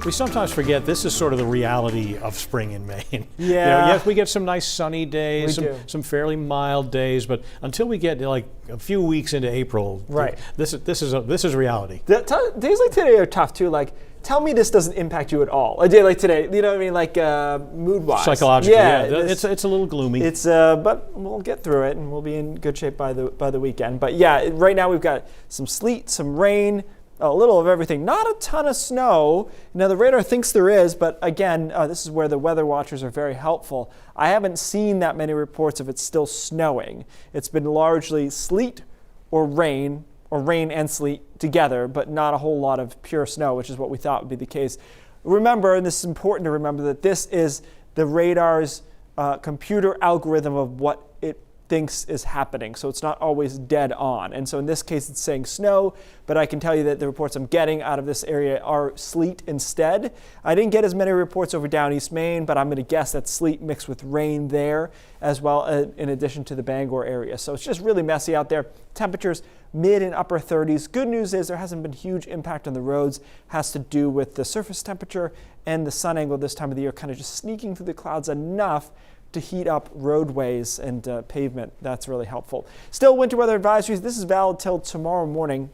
We sometimes forget this is sort of the reality of spring in Maine. Yeah. Yes, we get some nice sunny days, some fairly mild days, but until we get like a few weeks into April, right. This is reality. Days like today are tough too. Like, tell me this doesn't impact you at all. A day like today, you know what I mean? Like mood-wise. Psychologically, yeah. It's a little gloomy. It's but we'll get through it, and we'll be in good shape by the weekend. But yeah, right now we've got some sleet, some rain, a little of everything. Not a ton of snow. Now the radar thinks there is, but again, this is where the weather watchers are very helpful. I haven't seen that many reports of it still snowing. It's been largely sleet or rain and sleet together, but not a whole lot of pure snow, which is what we thought would be the case. Remember, and this is important to remember, that this is the radar's computer algorithm of what it thinks is happening, so it's not always dead on. And so in this case it's saying snow, but I can tell you that the reports I'm getting out of this area are sleet instead. I didn't get as many reports over down East Maine, but I'm going to guess that sleet mixed with rain there as well, in addition to the Bangor area. So it's just really messy out there. Temperatures mid and upper 30s. Good news is there hasn't been huge impact on the roads. Has to do with the surface temperature and the sun angle this time of the year kind of just sneaking through the clouds enough to heat up roadways and pavement. That's really helpful. Still, winter weather advisories. This is valid till tomorrow morning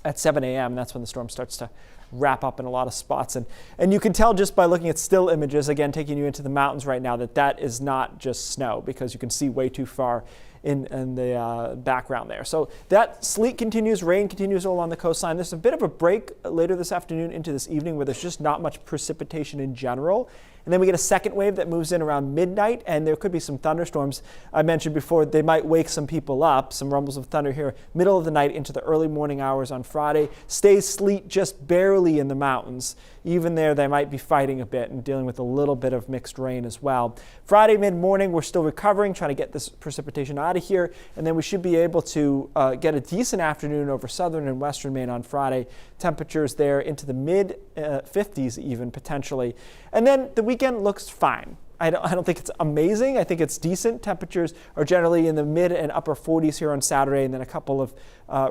at 7 a.m. That's when the storm starts to wrap up in a lot of spots. And you can tell just by looking at still images, again, taking you into the mountains right now, that is not just snow, because you can see way too far in the background there. So that sleet continues, rain continues along the coastline. There's a bit of a break later this afternoon into this evening where there's just not much precipitation in general. And then we get a second wave that moves in around midnight, and there could be some thunderstorms. I mentioned before they might wake some people up, some rumbles of thunder here, middle of the night into the early morning hours on Friday. Stays sleet just barely in the mountains. Even there, they might be fighting a bit and dealing with a little bit of mixed rain as well. Friday mid-morning, we're still recovering, trying to get this precipitation out of here, and then we should be able to get a decent afternoon over southern and western Maine on Friday. Temperatures there into the mid-50s even, potentially. And then the weekend looks fine. I don't think it's amazing. I think it's decent. Temperatures are generally in the mid and upper 40s here on Saturday, and then a couple of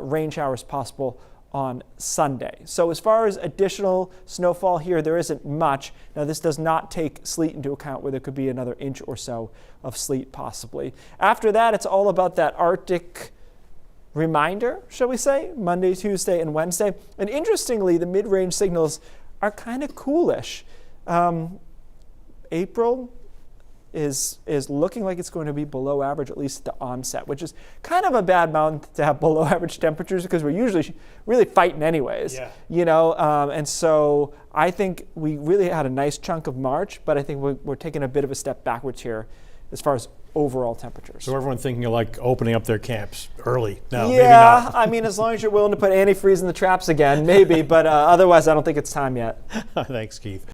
rain showers possible on Sunday. So as far as additional snowfall here, there isn't much. Now this does not take sleet into account, where there could be another inch or so of sleet possibly. After that, it's all about that Arctic reminder, shall we say, Monday, Tuesday, and Wednesday. And interestingly, the mid-range signals are kind of coolish. April is looking like it's going to be below average, at least at the onset, which is kind of a bad month to have below average temperatures, because we're usually really fighting anyways. Yeah. You know, and so I think we really had a nice chunk of March, but I think we're taking a bit of a step backwards here as far as overall temperatures. So everyone thinking of like opening up their camps early? No, yeah, maybe not. I mean, as long as you're willing to put antifreeze in the traps again, maybe, but otherwise I don't think it's time yet. Thanks, Keith.